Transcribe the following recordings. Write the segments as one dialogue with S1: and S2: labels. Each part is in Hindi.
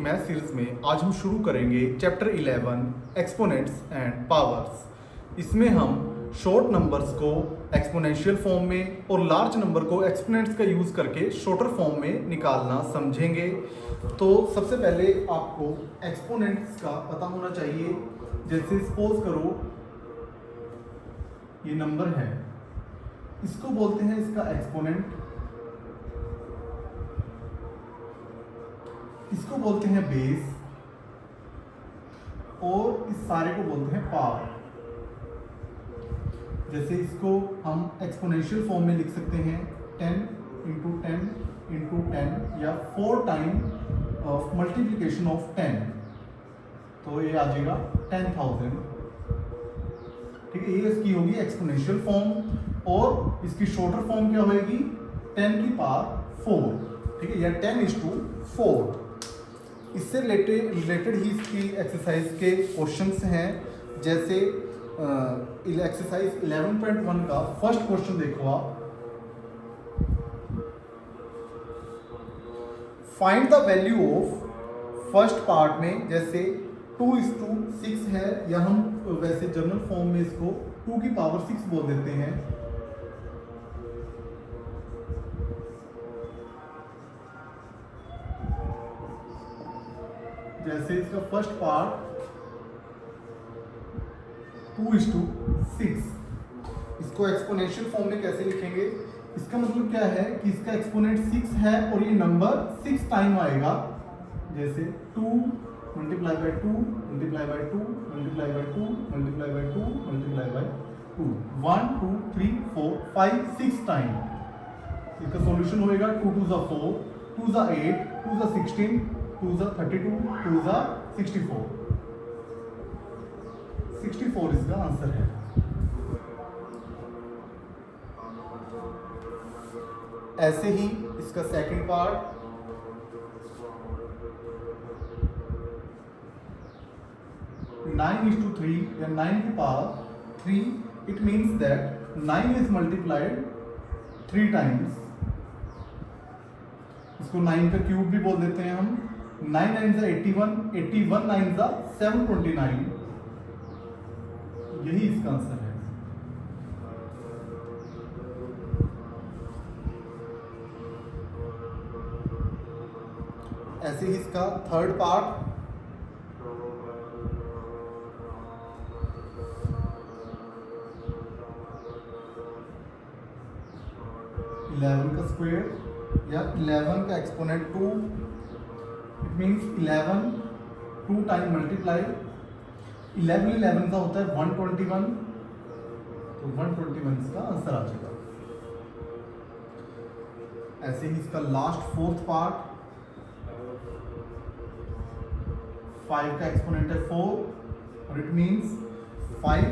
S1: मैथ सीरीज में आज हम शुरू करेंगे चैप्टर 11 एक्सपोनेंट्स एंड पावर्स। इसमें हम शॉर्ट नंबर्स को एक्सपोनेंशियल फॉर्म में और लार्ज नंबर को एक्सपोनेंट्स का यूज़ करके शॉर्टर फॉर्म में निकालना समझेंगे। तो सबसे पहले आपको एक्सपोनेंट्स का पता होना चाहिए। जैसे सपोज करो ये नंबर है, इसको बोलते हैं इसका एक्सपोनेंट, इसको बोलते हैं बेस और इस सारे को बोलते हैं पावर। जैसे इसको हम एक्सपोनेंशियल फॉर्म में लिख सकते हैं 10 इंटू 10 इंटू 10 या 4 टाइम ऑफ मल्टीप्लीकेशन ऑफ 10, तो ये आ जाएगा 10,000। ठीक है, ये इसकी होगी एक्सपोनेंशियल फॉर्म और इसकी शॉर्टर फॉर्म क्या होगी 10 की पावर 4। ठीक है, या 10:4। इससे रिलेटेड ही इसकी एक्सरसाइज के क्वेश्चंस हैं। जैसे एक्सरसाइज 11.1 का फर्स्ट क्वेश्चन देखो आप। Find the value of first part में, जैसे 2:6 है, या हम वैसे जनरल फॉर्म में इसको 2 की पावर 6 बोल देते हैं। जैसे इसका फर्स्ट पार्ट 2:6, इसको एक्सपोनेंशियल फॉर्म में कैसे लिखेंगे? इसका मतलब क्या है कि इसका एक्सपोनेंट 6 है और ये नंबर 6 टाइम आएगा। जैसे 2 multiply by 2 multiply by 2 multiply by 2 multiply by 2 multiply by 2, 1 2 3 4 5 6 time. इसका सॉल्यूशन होएगा 2 2 4, 2 8, 2 16, 2 32, 2 64। 64 इसका आंसर है। ऐसे ही इसका सेकंड पार्ट 9:3 या 9 की power 3, it means that 9 is multiplied 3 times. इसको 9 का क्यूब भी बोल देते हैं हम। 9 9 81, 81 9 729। यही इसका आंसर है। ऐसे ही इसका थर्ड पार्ट 11 का स्क्वायर या 11 का exponent 2, it means 11 2 time multiply 11 का होता है 121, तो 121 इसका आंसर आ जाएगा। ऐसे ही इसका लास्ट फोर्थ पार्ट 5 का एक्सपोनेंट है 4 और इट मीन्स 5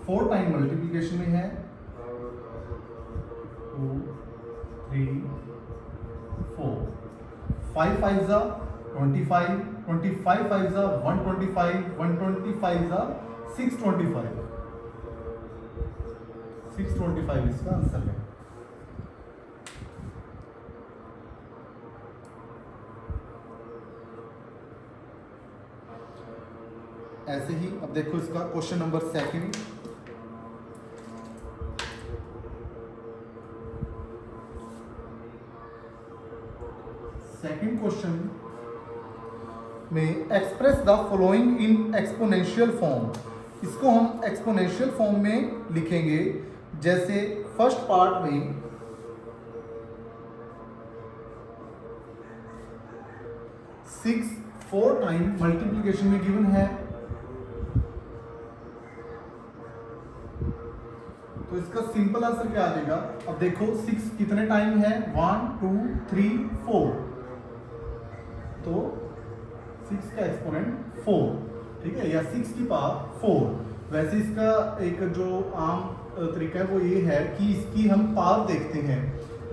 S1: 4 टाइम मल्टीप्लिकेशन में है 2 3 4, 5 5 25, 25 5 125, 125 625, 625 इसका आंसर है। ऐसे ही अब देखो इसका question number second. Second question में express the following in exponential form. इसको हम एक्सपोनेंशियल फॉर्म में लिखेंगे। जैसे फर्स्ट पार्ट में 6 4 टाइम मल्टीप्लिकेशन में गिवन है, तो इसका सिंपल आंसर क्या आ जाएगा? अब देखो 6 कितने टाइम है 1 2 3 4, तो 6 का एक्सपोनेंट 4। ठीक है, या 6 की पावर 4। वैसे इसका एक जो आम तरीका है वो ये है कि इसकी हम पावर देखते हैं।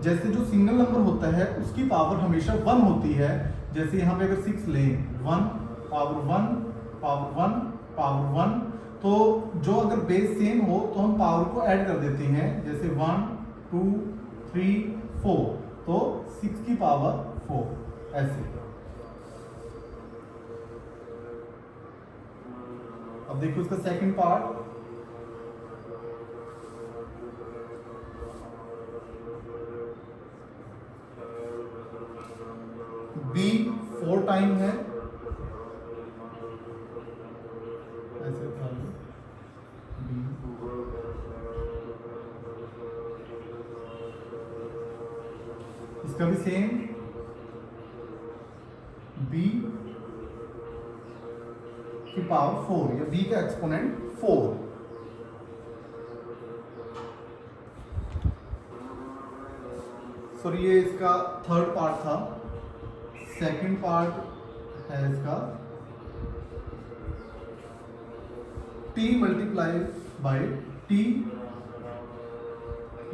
S1: जैसे जो सिंगल नंबर होता है उसकी पावर हमेशा 1 होती है। जैसे यहाँ पे अगर 6 लें 1 पावर 1 पावर 1 पावर 1, तो जो अगर बेस सेम हो तो हम पावर को ऐड कर देते हैं। जैसे 1 2 3 4, तो 6 की पावर 4 ऐसे। अब देखो इसका सेकंड पार्ट, बी 4 टाइम है, ऐसे उठा लो, बी इसका भी सेम, बी की पावर 4 या बी का एक्सपोनेंट 4। सॉरी ये इसका थर्ड पार्ट था। सेकंड पार्ट है इसका t मल्टीप्लाई बाय t,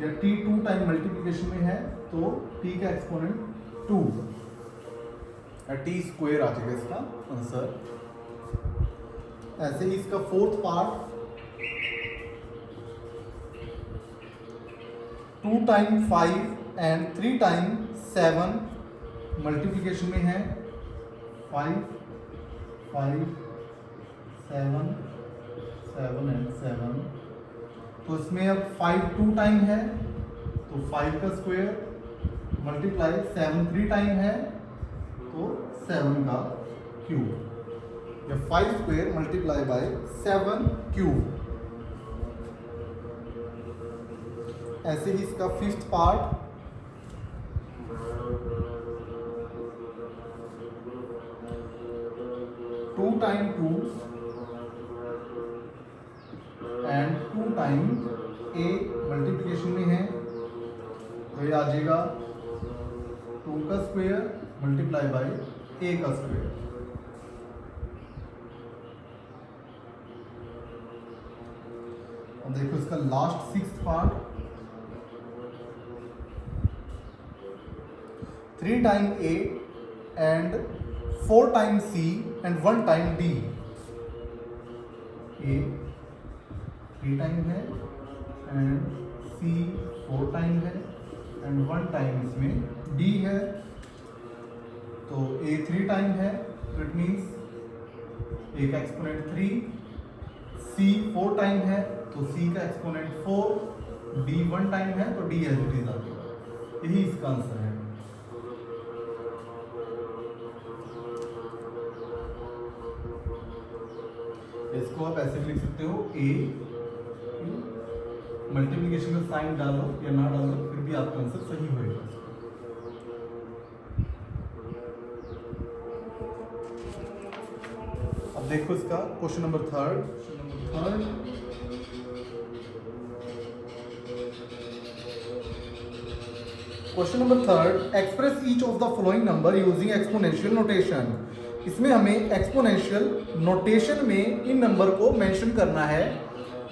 S1: या t 2 टाइम मल्टीप्लिकेशन में है तो t का एक्सपोनेंट 2 या t स्क्वायर आ जाएगा इसका आंसर। ऐसे ही इसका fourth part 2 time 5 and 3 time 7 multiplication में है, 5 5 7 7 एंड 7, तो इसमें अब 5 2 टाइम है तो 5 का स्क्वायर मल्टीप्लाई 7 3 टाइम है तो 7 का क्यूब, या 5 स्क्वायर मल्टीप्लाई बाय 7 क्यूब। ऐसे ही इसका fifth part 2 time 2 and 2 time a multiplication में है तो ये आ जाएगा 2 का स्क्वायर मल्टीप्लाई बाय a का स्क्वायर। और देखो इसका last sixth part 3 time a and 4 time c and 1 time d। a 3 time है एंड c 4 टाइम है एंड 1 टाइम इसमें d है, तो a 3 टाइम है तो इट मीन्स a का एक्सपोनेंट 3, c 4 टाइम है तो c का एक्सपोनेंट 4, d 1 टाइम है तो d एज इट इज आ जाएगा। यही इसका आंसर है। इसको आप ऐसे लिख सकते हो, a मल्टीप्लिकेशन का साइन डालो या ना डालो फिर भी आपका आंसर सही होगा। अब देखो इसका question number third. Question number third, express each of the following number using exponential notation. इसमें हमें एक्सपोनेंशियल नोटेशन में इन नंबर को मेंशन करना है।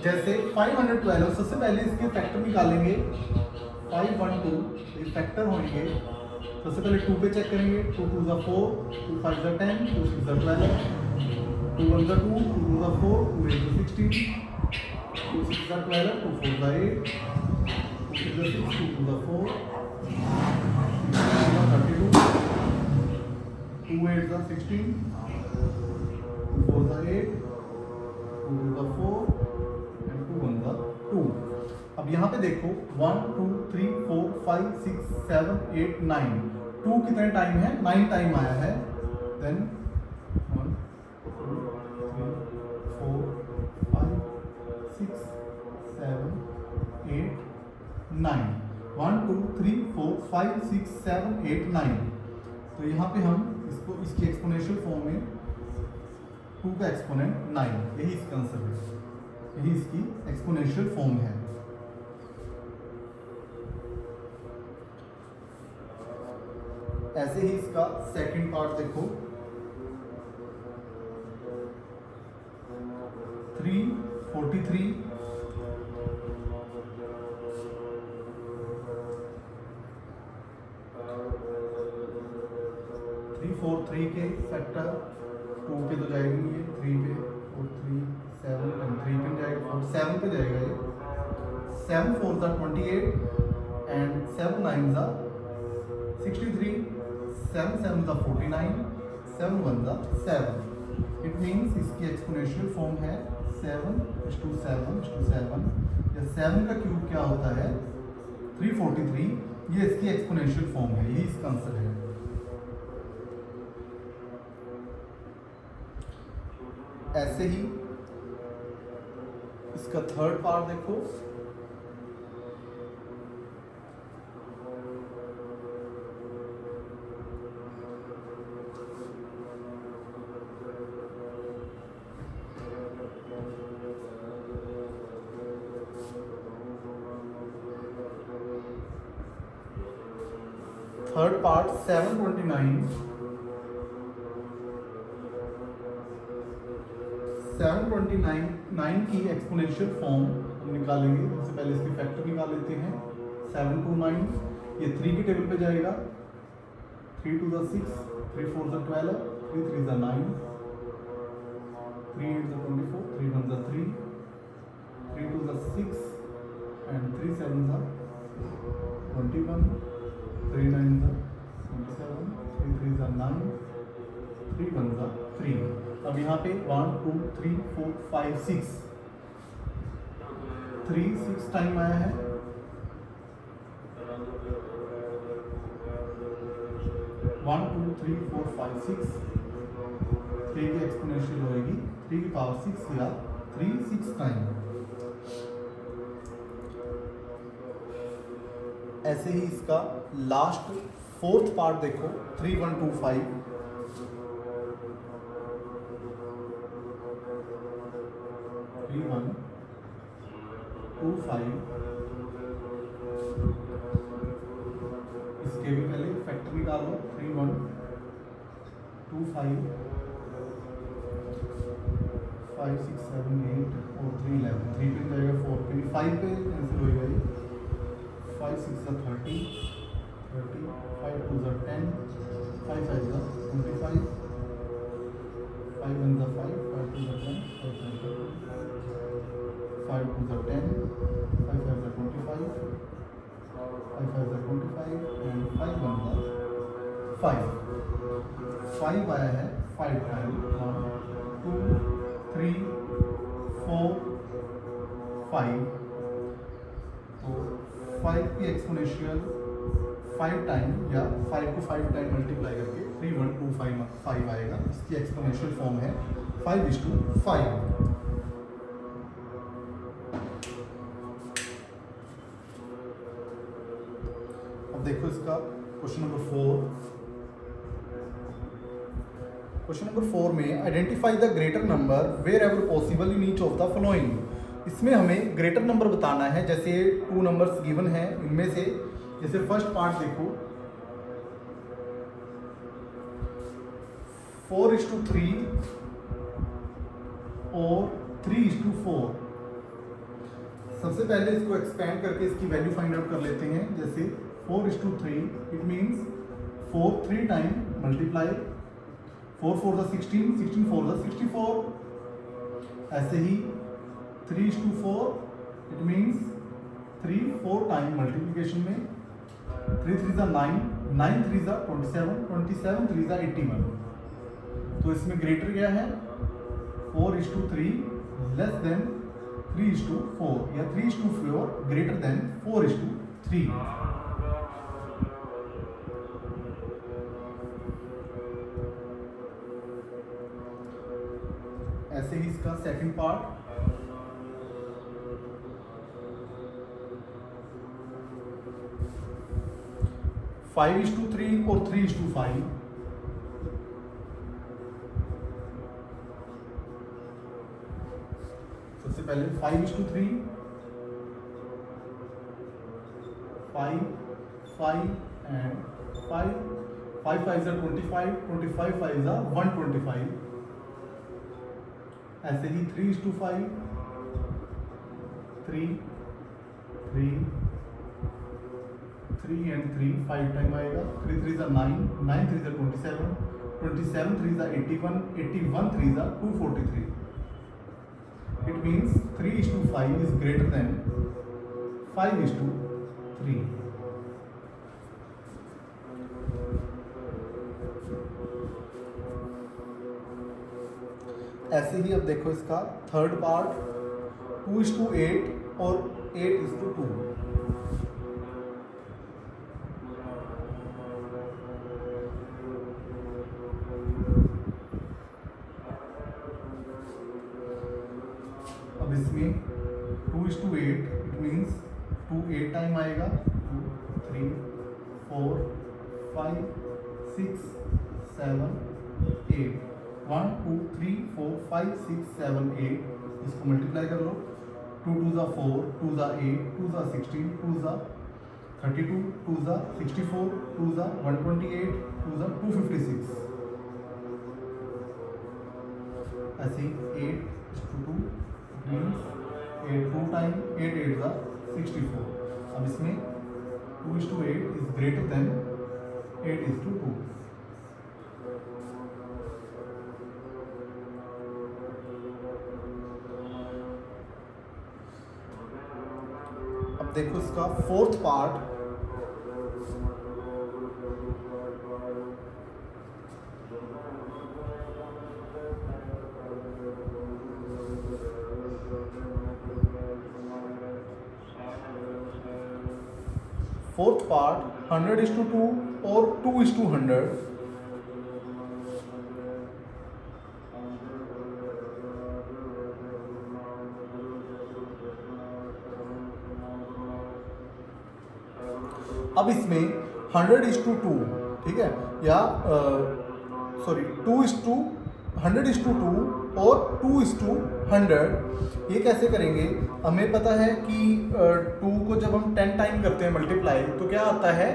S1: जैसे 512, सबसे पहले इसके फैक्टर निकालेंगे। 512 ये फैक्टर होंगे। सबसे पहले 2 पे चेक करेंगे, 2 2 ज़ा 4, 2 5 ज़ा 10, 2 6 ज़ा 12, 2 1 ज़ा 2, 2 2 ज़ा 4, 2 8 ज़ा 16, 2 6 ज़ा 12, 2 4 ज़ा 8, 2 6 ज़ा 6, 2 2 ज़ा 4, 6 ज़ा 32, 2 8 ज़ा 16, 2 4 ज़ा 8, 2 2 ज़ा 4 एंड 2 1 ज़ा 2। अब यहाँ पे देखो 1 2 3 4 5 6 7 8 9, 2 कितने टाइम है? 9 टाइम आया है। देन 1 2 3 4 5 6 7 8 9, 1 2 3 4 5 6 7 8 9। तो यहाँ पे हम इसको इसकी एक्सपोनेंशियल फॉर्म में 2 का एक्सपोनेंट 9, यही इसका आंसर है। यही इसकी एक्सपोनेंशियल फॉर्म है। ऐसे ही इसका सेकंड पार्ट देखो, 343 343 के फैक्टर 2 पे तो जाएगा नहीं, ये 3 पे और 3 7 एंड 3 पे जाएगा, और 7 पे जाएगा ये। 7 4 ज़ा 28 एंड 7 9 ज़ा 63, 7 7 ज़ा 49, 7 1 ज़ा 7। इट मीन्स इसकी एक्सपोनेंशियल फॉर्म है 7:7:7 या 7 का क्यूब क्या होता है 343। ये इसकी एक्सपोनेंशियल फॉर्म है, यही इसका आंसर है। ऐसे ही इसका थर्ड पार्ट देखो, थर्ड पार्ट 729 की एक्सपोनेंशियल फॉर्म हम निकालेंगे। सबसे पहले इसके फैक्टर निकाल लेते हैं। 729 ये 3 की टेबल पे जाएगा। 3 2 6, 3 4 12, 3 3 9, 3 8 24, 3 1 3, 3 2 6 and 3 7 21, 3 9 27, 3 3 9, 3 1 3। अब यहाँ पे 1 2 3 4 5 6, 3 6 टाइम आया है। 1 2 3 4 5 6, 3 की एक्सपोनेंशियल होएगी 3 की पावर 6 या 3 6 टाइम। ऐसे ही इसका लास्ट फोर्थ पार्ट देखो 3 1 2 5, 3 1 2 5। इसके भी पहले फैक्टर निकालो। 3 1 2 5 5 6 7 8 और 3 11, 3 पे जाएगा 4 पे, 5 पे कैंसिल होएगा ये। 5 6 30, 5 2 10, 5 5 25, 5 1 5, 5 2 10, 5 2 10, 5 5 25, 5 5 25 and 5 1 5। 5 आया है 5 टाइम। 1 2 3 4 5। तो 5 की एक्सपोनेंशियल 5 टाइम या 5 को 5 टाइम मल्टीप्लाई करके 3 1 2 5 आएगा। इसकी एक्सपोनेंशियल फॉर्म है 5:5। अब देखो इसका क्वेश्चन नंबर 4। क्वेश्चन नंबर 4 में identify the greater number wherever possible in each of the following. इसमें हमें ग्रेटर नंबर बताना है। जैसे 2 नंबर्स गिवन है, इनमें से जैसे फर्स्ट पार्ट देखो 4:3 और 3:4। सबसे पहले इसको एक्सपेंड करके इसकी वैल्यू फाइंड आउट कर लेते हैं। जैसे 4:3 इट मीन्स 4 3 टाइम मल्टीप्लाई 4 4 16, 16 4 64। ऐसे ही 3:4 इट मीन्स 3 4 टाइम मल्टीप्लिकेशन में 3 3 9, 9 3 27, 27 3 81। तो इसमें ग्रेटर क्या है 4:3 लेस देन 3:4 या 3:4 ग्रेटर देन 4:3। ऐसे ही इसका सेकंड पार्ट 5:3 और 3:5। सबसे पहले 5:3, 5 5 and 5 5 5 25, 25 5 125। ऐसे ही 3:5, 3 3 3 and 3 5 टाइम आएगा। 3 3 9, 9 3 27, 27 3 81, 81 3 243। It means 3:5 is greater than 5:3। ऐसे ही अब देखो इसका थर्ड पार्ट 2:8 और 8:2। अब इसमें 2:8 इट मीन्स 2 8 टाइम आएगा, 2 3 4 5 6 7 8, 1 2 3 4 5 6 7 8, इसको मल्टीप्लाई कर लो। 2 2 ज़ा 4, 2 ज़ा 8, 2 ज़ा 16, 2 ज़ा 32, 2 ज़ा 64, 2 ज़ा 128, 2 ज़ा 256। ऐसे 8:2 मीन्स 8 2 टाइम 8 8 ज़ा 64। अब इसमें 2:8 इज ग्रेटर देन 8:2। अब देखो इसका फोर्थ पार्ट। फोर्थ पार्ट 100:2 और 2:100। अब इसमें 100:2, ठीक है, या सॉरी 100:2 और 2:100। ये कैसे करेंगे? हमें पता है कि 2 को जब हम 10 टाइम करते हैं मल्टीप्लाई तो क्या आता है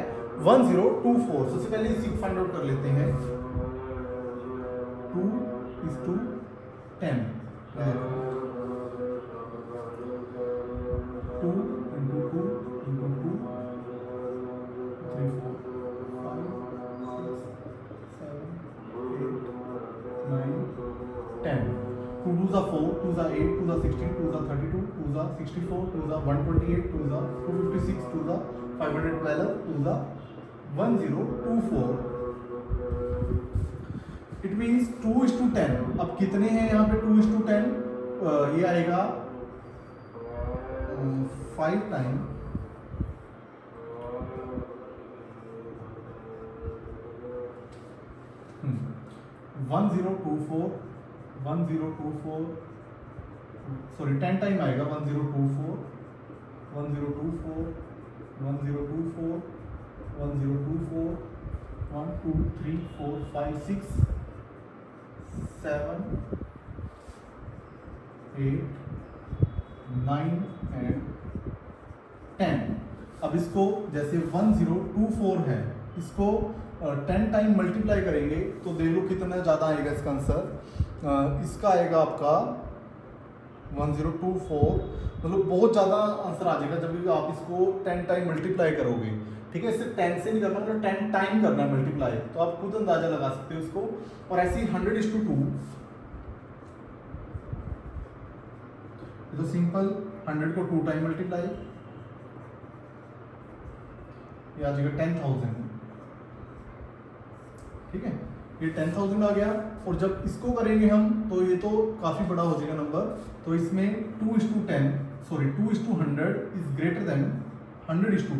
S1: 1024। सबसे पहले इसी फाइंड आउट कर लेते हैं। 2:10 2 into 2 into 2 3 4 5 6 7 8 9 10। 2 2 ज़ा 4, 2 ज़ा 8, 2 ज़ा 16, 2 ज़ा 32, 2 ज़ा 64, 2 ज़ा 128, 2 ज़ा 256, 2 ज़ा 512, 2 ज़ा 1024। It means 2:10। अब कितने हैं यहाँ पे 2:10? ये आएगा 5 टाइम 1024 1024, सॉरी 10 टाइम आएगा 1024 1024 1024 1024 1 2 3 4 5 6 7 8 9 एंड 10। अब इसको जैसे 1024 है, इसको 10 टाइम मल्टीप्लाई करेंगे तो देख लो कितना ज़्यादा आएगा इसका आंसर। इसका आएगा आपका 1024, मतलब बहुत ज़्यादा आंसर आ जाएगा जब भी आप इसको 10 टाइम मल्टीप्लाई करोगे। ठीक है, इसे 10 से नहीं करना, तो 10 टाइम करना है मल्टीप्लाई, तो आप खुद अंदाजा लगा सकते हो इसको। और ऐसे ही 100:2, तो सिंपल 100 को 2 टाइम मल्टीप्लाई, ये आ जाएगा 10,000। ठीक है, ये 10,000 आ गया। और जब इसको करेंगे हम तो ये तो काफ़ी बड़ा हो जाएगा नंबर, तो इसमें 2:10 सॉरी 2:100 इज ग्रेटर देन 100:2,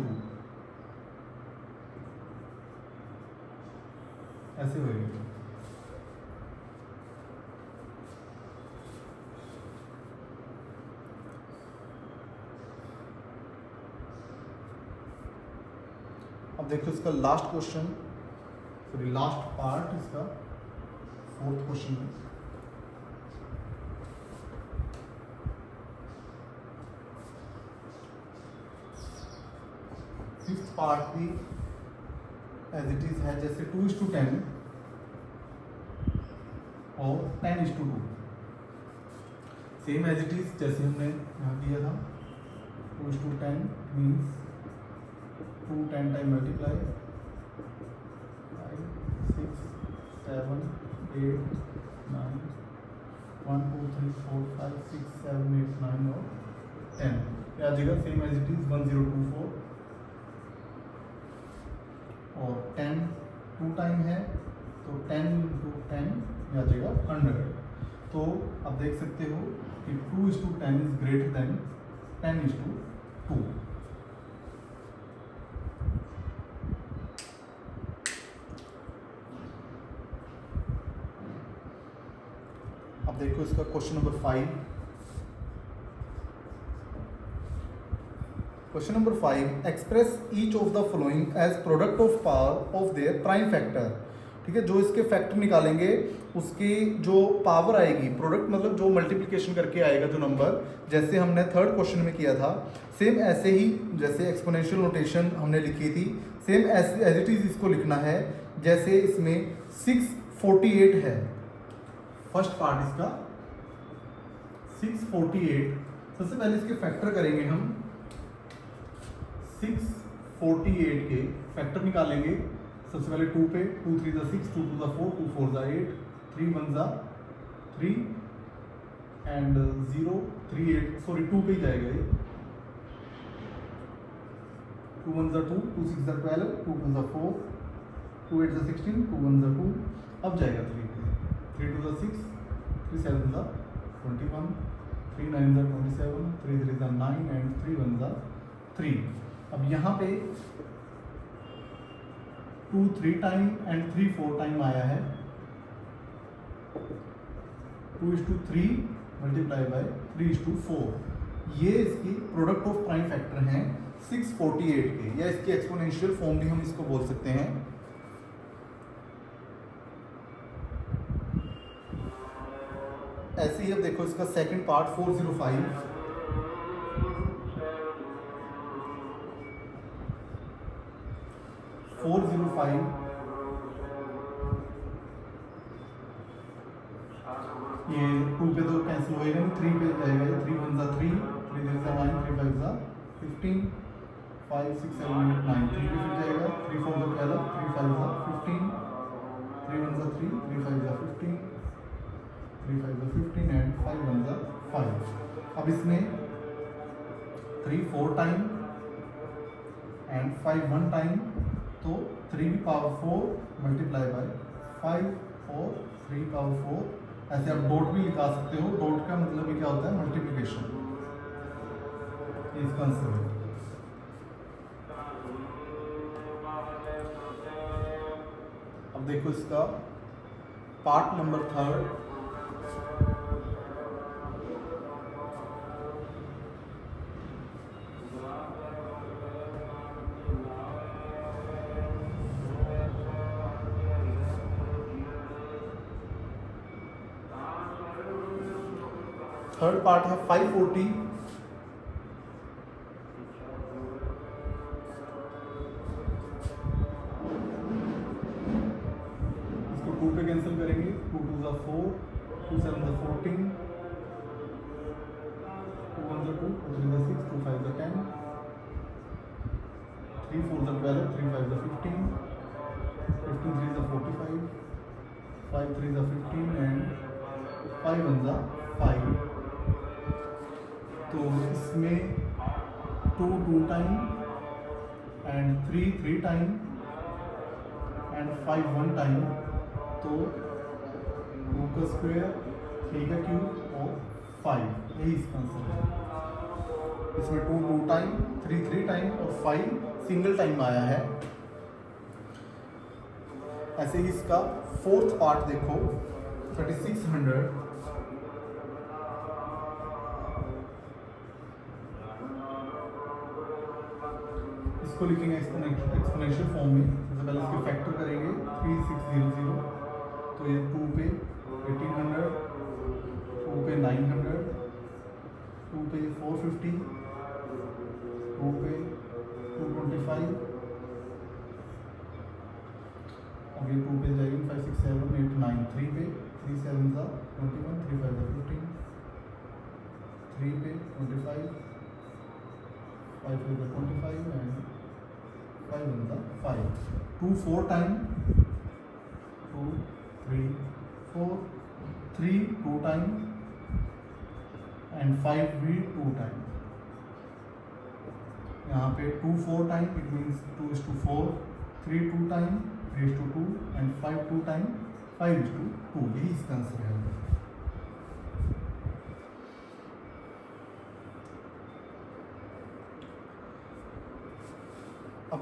S1: ऐसे होएगा। अब देखो इसका last question, sorry last part इसका, फोर्थ क्वेश्चन है। फिफ्थ पार्ट भी एज इट इज है, जैसे 2:10 और 10:2, सेम एज इट इज जैसे हमने यहाँ किया था। 2:10 मीन्स 2 10 टाइम मल्टीप्लाई 5 6 7 8 9 1 2 3 4 5 6 7 8 9 और 10। क्या आ जाएगा सेम एज इट इज 1024, और 10 2 टाइम है तो 10 into 10 आ जाएगा 100। तो आप देख सकते हो कि 2:10 इज ग्रेटर देन 10:2। अब देखो इसका question number 5। Question number 5, express each of the following as product of power of their prime factor. ठीक है, जो इसके फैक्टर निकालेंगे उसकी जो पावर आएगी, प्रोडक्ट मतलब जो मल्टीप्लिकेशन करके आएगा जो नंबर, जैसे हमने थर्ड क्वेश्चन में किया था, सेम ऐसे ही जैसे एक्सपोनेंशियल नोटेशन हमने लिखी थी, सेम एज इट इज इसको लिखना है। जैसे इसमें 648 है, फर्स्ट पार्ट इसका 648। सबसे पहले इसके फैक्टर करेंगे हम, 648 के फैक्टर निकालेंगे। सबसे पहले 2 पे, 2 3 ज़ा 6, 2 2 ज़ा 4, 2 4 ज़ा 8, 3 1 ज़ा 3 एंड 0 3 8, सॉरी 2 पे ही जाएगा ये। 2 1 ज़ा 2, 2 6 ज़ा 12, 2 2 ज़ा 4, 2 8 ज़ा 16, 2 1 ज़ा 2, अब जाएगा 3 पे, 3 2 ज़ा 6, 3 7 ज़ा 21, 3 9 ज़ा 27, 3 3 ज़ा 9 एंड 3 1 ज़ा 3। अब यहाँ पे 2 3 टाइम एंड 3 4 टाइम आया है। 2:3 मल्टीप्लाई बाय 3:4। ये इसकी प्रोडक्ट ऑफ प्राइम फैक्टर हैं 648 के, या इसकी एक्सपोनेंशियल फॉर्म भी हम इसको बोल सकते हैं। ऐसे ही अब देखो इसका सेकंड पार्ट 405। 405 ये 2 पे तो कैंसिल होएगा नहीं, 3 पे जाएगा ये। 3 1 ज़ा 3, 3 3 ज़ा 9, 3 5 ज़ा 15, 5 6 7 8 9, 3 पे फिर जाएगा। 3 4 ज़ा 12, 3 5 ज़ा 15, 3 1 ज़ा 3, 3 5 ज़ा 15, 3 5 ज़ा 15 एंड 5 1 ज़ा 5। अब इसमें 3 4 टाइम एंड 5 1 टाइम, तो 3 पावर 4 मल्टीप्लाई बाय 5 और 3 पावर 4। ऐसे आप डॉट भी लिखा सकते हो। डॉट का मतलब ही क्या होता है, मल्टीप्लिकेशन। इसका आंसर है। अब देखो इसका पार्ट नंबर 3। थर्ड पार्ट है 540। इसको 2 पे कैंसिल करेंगे। 2 2 ज़ा 4, 2 7 ज़ा 14, 2 1 ज़ा 2, 2 3 ज़ा 6, 2 5 ज़ा 10, 3 4 ज़ा 12, 3 5 ज़ा 15, 15 3 ज़ा 45, 5 3 ज़ा 15 एंड 5 1 ज़ा 5। तो इसमें 2 2 time and 3 3 time and 5 1 time, तो 2 का स्क्वायर, 3 का क्यूब और 5, यही इसका आंसर है। इसमें 2 2 टाइम, 3 3 टाइम और 5 सिंगल टाइम आया है। ऐसे ही इसका फोर्थ पार्ट देखो 3600। इसको लिखेंगे एक्सपोनेंशियल फॉर्म में। सबसे पहले इसके फैक्टर करेंगे 3600, तो ये 2 पे 1800, 2 पे 900, 2 पे 450, 2 पे 225, अब ये 2 पे जाएगी 5 6 7 8 9, 3 पे 3 7 ज़ा 21, 3 5 ज़ा 15, 3 पे 25, 5 5 ज़ा 25 एंड 5 1 ज़ा 5। 2 4 टाइम, 2 3 4, 3 2 टाइम एंड 5 भी 2 टाइम। यहाँ पे 2 4 time, it means 2:4, 3 2 time, 3:2 and 5 2 time, 5:2, यही इसका आंसर है।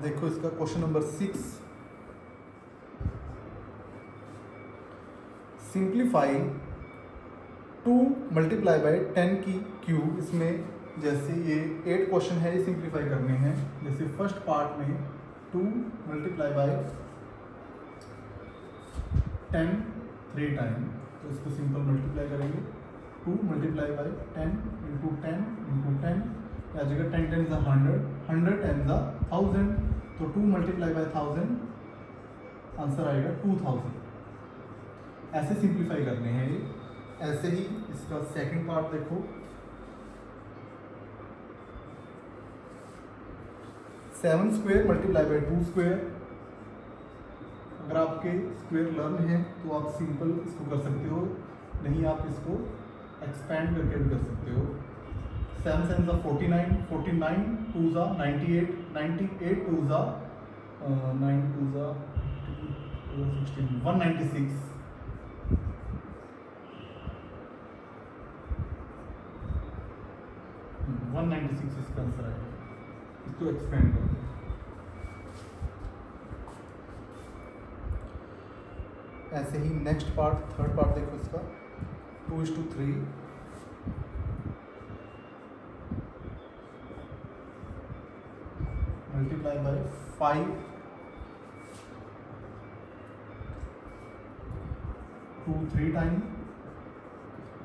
S1: अब देखो इसका question number 6, simplify 2 multiply by 10 की क्यूब। इसमें जैसे ये 8 क्वेश्चन है, ये सिंप्लीफाई करने हैं। जैसे फर्स्ट पार्ट में 2 मल्टीप्लाई बाय 10 3 टाइम, तो इसको सिंपल मल्टीप्लाई करेंगे। 2 मल्टीप्लाई बाय 10 इंटू 10 इंटू 10, या जगह 10 10 ज़ा 100, 100 10 ज़ा 1000, तो 2 मल्टीप्लाई बाय 1000 आंसर आएगा 2000। ऐसे सिंप्लीफाई करने हैं ये। ऐसे ही इसका सेकंड पार्ट देखो, 7 स्क्वायर मल्टीप्लाई बाय 2 स्क्वायर। अगर आपके स्क्वायर लर्न है तो आप सिंपल इसको कर सकते हो, नहीं आप इसको एक्सपेंड करके भी कर सकते हो। 7 7 ज़ा 49, 49 2 ज़ा 98, 98 2 ज़ा 9 2 ज़ा 16, 196। इसका आंसर आएगा। इसको एक्सपेंड करते हैं। ऐसे ही नेक्स्ट पार्ट, थर्ड पार्ट देखो इसका, 2:3 multiply by 5 2 3 time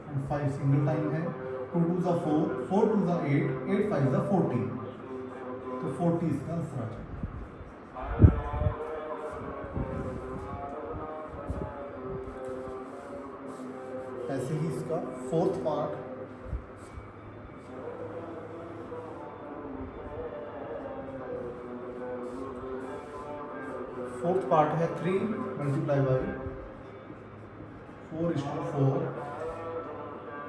S1: and 5 single time है। 2 2 ज़ा 4, 4 2 ज़ा 8, 8 5 ज़ा 40, तो 40 इसका आंसर आ जाएगा। ऐसे ही इसका फोर्थ पार्ट, है 3 मल्टीप्लाई बाय 4:4,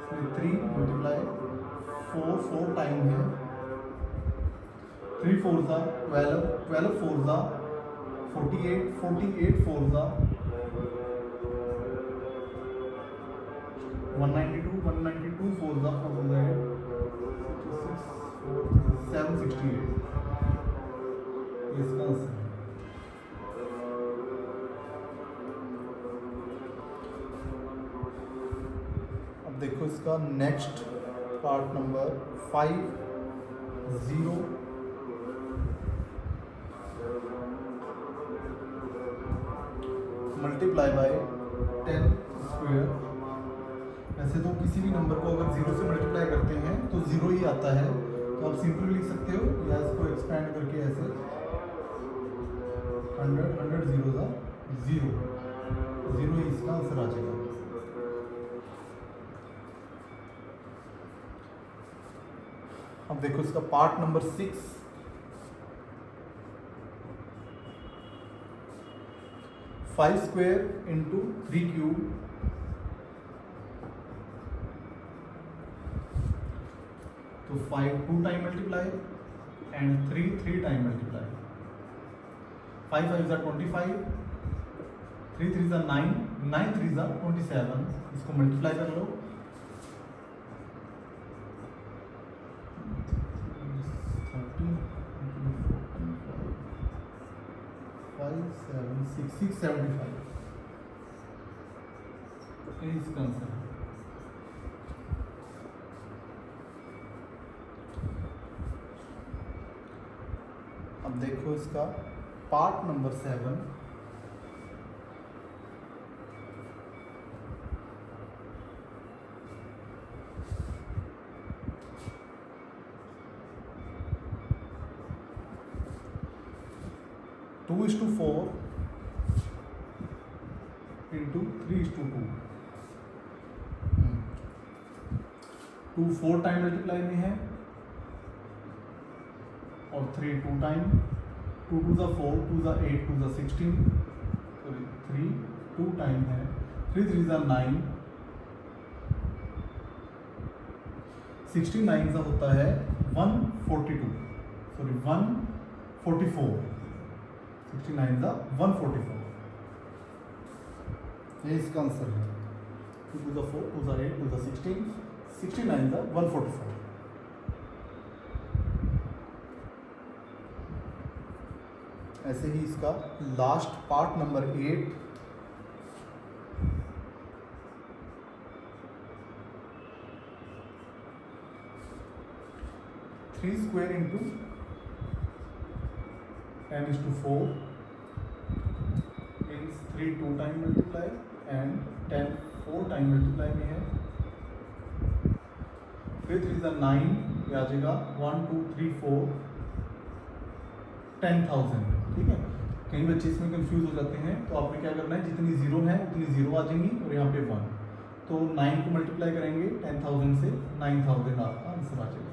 S1: इसमें 3 मल्टीप्लाई 4 टाइम है। 3 4 ज़ा 12, 12 4 ज़ा 48, 48 4 ज़ा 192, 192 4 ज़ा 4 768, इसका आंसर है। अब देखो इसका next part number 5 0 multiply by 10 square. वैसे तो किसी भी नंबर को अगर 0 से मल्टीप्लाई करते हैं तो 0 ही आता है, तो आप सिंपली लिख सकते हो, या इसको एक्सपेंड करके ऐसे 100 100 0 ज़ा 0, 0 ही इसका आंसर आ जाएगा। अब देखो इसका part number 6, 5 square into 3 cube. तो 5 2 time multiply and 3 3 time multiply. 5 5 ज़ा 25, 3 3 ज़ा 9, 9 3 ज़ा 27, इसको मल्टीप्लाई कर लो। 675, इसका आंसर है। अब देखो इसका part number 7, two 2:4 into 3:2। 2 4 time multiply में है और 3 2 टाइम। 2 2 ज़ा 4, 2 ज़ा 8, 2 ज़ा 16, सॉरी 3 2 टाइम है। 3 3 ज़ा 9, 69 ज़ा होता है 142, सॉरी 144, 69 ज़ा 144, ये इसका आंसर है। 2 2 ज़ा 4, 2 ज़ा 8, 2 ज़ा 16, 69 ज़ा 144। ऐसे ही इसका last part number 8, 3 square into 10:4 means 3 2 time multiply and 10 4 time multiply में है। फिर 3 is 9, ये आ जाएगा 1 2 3 4 10,000। ठीक है, कई बच्चे इसमें कंफ्यूज हो जाते हैं, तो आपने क्या करना है, जितनी जीरो है उतनी जीरो आ जाएंगी और यहाँ पे 1, तो 9 को मल्टीप्लाई करेंगे 10,000 से, 9,000 आपका आंसर आ जाएगा।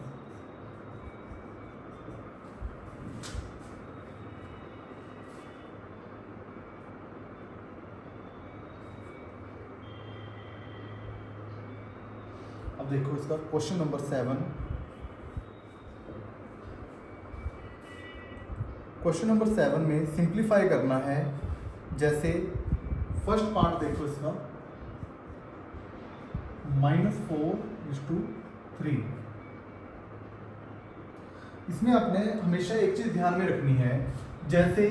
S1: अब देखो इसका क्वेश्चन नंबर 7। क्वेश्चन नंबर 7 में सिंप्लीफाई करना है। जैसे फर्स्ट पार्ट देखो इसका, -4:3। इसमें आपने हमेशा एक चीज ध्यान में रखनी है, जैसे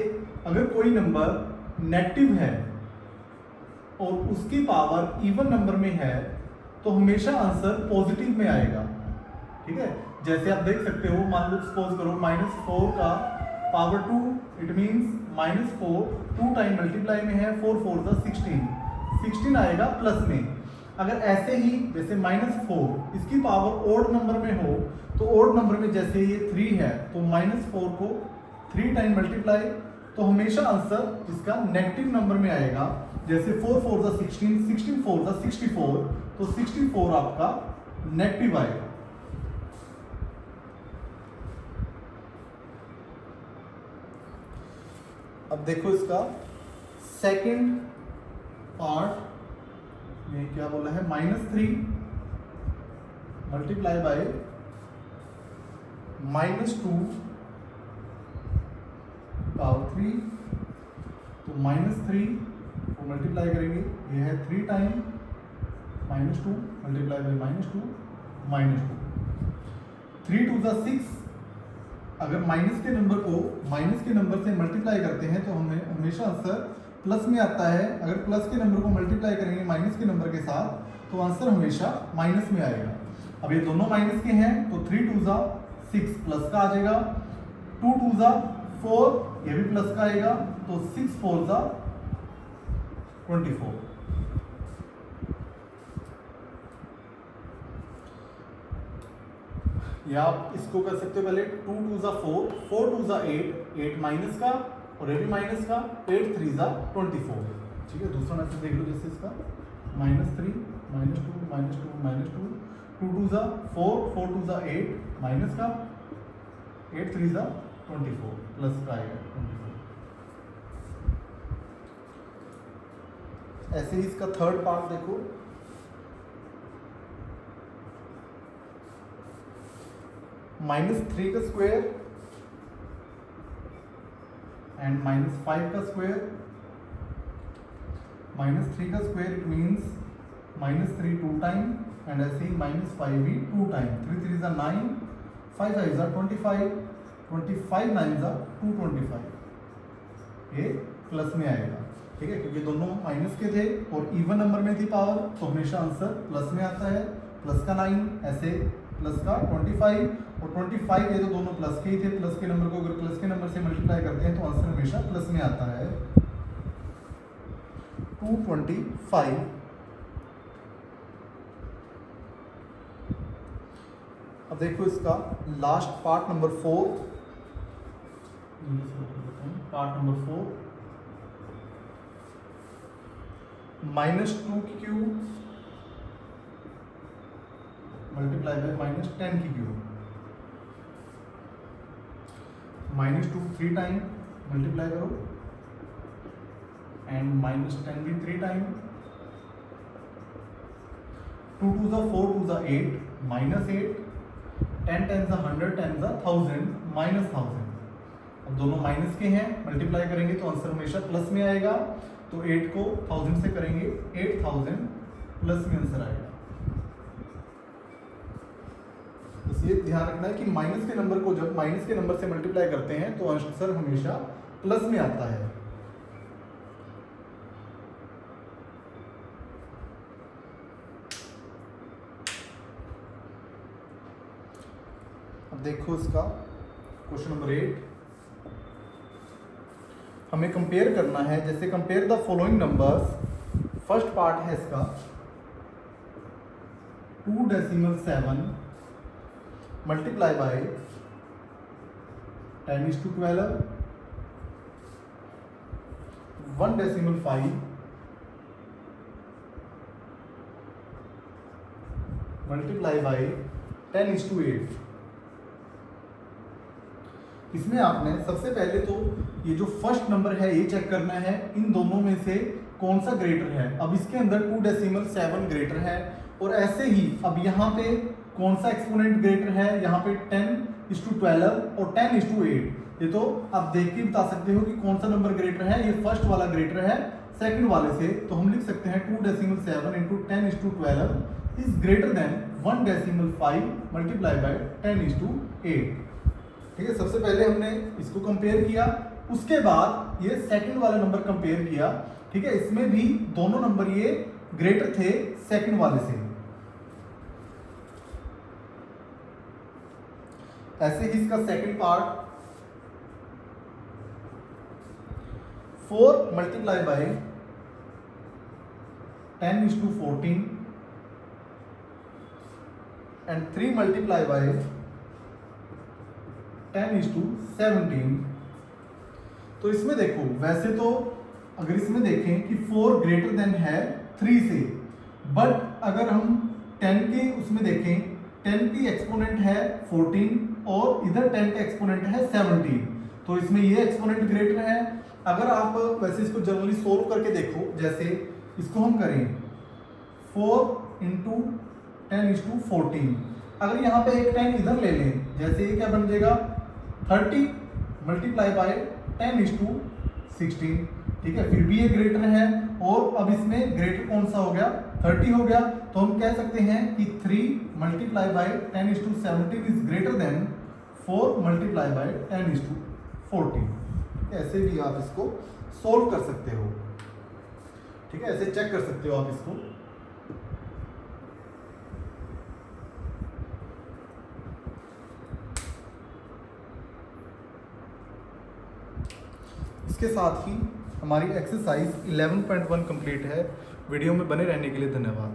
S1: अगर कोई नंबर नेगेटिव है और उसकी पावर इवन नंबर में है तो हमेशा आंसर पॉजिटिव में आएगा। ठीक है, जैसे आप देख सकते हो, मान लो सपोज करो -4 का power 2, it means -4 2 time multiply में है, 4 4 का 16 आएगा प्लस में। अगर ऐसे ही जैसे -4 इसकी पावर ओड नंबर में हो तो ओड नंबर में जैसे ये 3 है तो -4 को 3 टाइम मल्टीप्लाई, तो हमेशा आंसर इसका नेगेटिव नंबर में आएगा। जैसे 4 4 का 16, 16 4 का 64, तो 64 आपका नेगेटिव आएगा। अब देखो इसका सेकंड पार्ट में क्या बोला है, -3 मल्टीप्लाई बाय -2 पावर 3, तो -3 को मल्टीप्लाई करेंगे, ये है 3 टाइम -2 मल्टीप्लाई बाय -2 3 2 का 6। अगर माइनस के नंबर को माइनस के नंबर से मल्टीप्लाई करते हैं तो हमें हमेशा आंसर प्लस में आता है। अगर प्लस के नंबर को मल्टीप्लाई करेंगे माइनस के नंबर के साथ तो आंसर हमेशा माइनस में आएगा। अब ये दोनों माइनस के हैं तो 3 2 जा 6 प्लस का आ जाएगा, 2 2 जा 4 ये भी प्लस का आएगा, तो 6 4 जा 24। या आप इसको कर सकते हो पहले 2 2 जा 4 4 2 जा 8 माइनस का और ये भी माइनस का, 8 3 जा 24। ठीक है, दूसरा मैथड देख लो, जैसे इसका -3 -2 2 2 जा 4 4 2 जा 8 माइनस का, 8 3 जा 24 प्लस का आएगा 24। ऐसे ही इसका थर्ड पार्ट देखो, -3 का स्क्वायर एंड -5 का स्क्वायर। -3 का square it means -3 2 time and ऐसे ही -5 भी 2 टाइम, 3 3 जा 9 5 5 जा 25 25 9 जा 225, ये प्लस में आएगा। ठीक है, क्योंकि दोनों माइनस के थे और इवन नंबर में थी पावर, तो हमेशा आंसर प्लस में आता है। प्लस का 9 ऐसे प्लस का 25 और 25 ये तो दोनों प्लस के ही थे। प्लस के नंबर को अगर प्लस के नंबर से मल्टीप्लाई करते हैं तो आंसर हमेशा प्लस में आता है, 225। अब देखो इसका last part number 4, part number 4 -2 की क्यूब मल्टीप्लाई बाय -10 की क्यूब। -2 3 टाइम मल्टीप्लाई करो एंड -10 भी 3 टाइम, 2 2 जा 4 2 जा 8 -8 10 10 जा 100 10 जा 1000 -1000। अब दोनों माइनस के हैं, मल्टीप्लाई करेंगे तो आंसर हमेशा प्लस में आएगा, तो 8 को 1000 से करेंगे 8000 प्लस में आंसर आएगा। बस ये ध्यान रखना है कि माइनस के नंबर को जब माइनस के नंबर से मल्टीप्लाई करते हैं तो आंसर हमेशा प्लस में आता है। अब देखो इसका क्वेश्चन नंबर 8, हमें कंपेयर करना है। जैसे compare the following numbers, first part है इसका 2.7 मल्टीप्लाई बाय 10:12, 1.5 मल्टीप्लाई बाय 10:8। इसमें आपने सबसे पहले तो ये जो फर्स्ट नंबर है ये चेक करना है, इन दोनों में से कौन सा ग्रेटर है। अब इसके अंदर 2.7 ग्रेटर है, और ऐसे ही अब यहाँ पे कौन सा एक्सपोनेंट ग्रेटर है, यहाँ पे 10:12 और 10:8। ये तो आप देख के बता सकते हो कि कौन सा नंबर ग्रेटर है। ये फर्स्ट वाला ग्रेटर है सेकंड वाले से, तो हम लिख सकते हैं 2.7 into 10:12 is greater than 1.5 multiply by 10:8। ठीक है, सबसे पहले हमने इसको कंपेयर किया, उसके बाद ये सेकंड वाला नंबर कंपेयर किया। ठीक है, इसमें भी दोनों नंबर ये ग्रेटर थे सेकंड वाले से। ऐसे ही इसका second part 4 multiply by 10:14 and 3 multiply by 10:17। तो इसमें देखो, वैसे तो अगर इसमें देखें कि 4 ग्रेटर देन है 3 से, बट अगर हम 10 के उसमें देखें, 10 की एक्सपोनेंट है 14 और इधर 10 का एक्सपोनेंट है 17, तो इसमें ये एक्सपोनेंट ग्रेटर है। अगर आप वैसे इसको जनरली सोल्व करके देखो, जैसे इसको हम करें 4 इंटू 10:14, अगर यहाँ पे एक 10 इधर ले लें, जैसे ये क्या बन जाएगा 30 मल्टीप्लाई बाय 10:16। ठीक है, फिर भी ये ग्रेटर है, और अब इसमें ग्रेटर कौन सा हो गया 30 हो गया, तो हम कह सकते हैं कि 3 multiply by 10:17 is greater than 4 multiply by 10:14। ऐसे भी आप इसको सोल्व कर सकते हो। ठीक है, ऐसे चेक कर सकते हो आप इसको। इसके साथ ही हमारी एक्सरसाइज 11.1 कंप्लीट है। वीडियो में बने रहने के लिए धन्यवाद।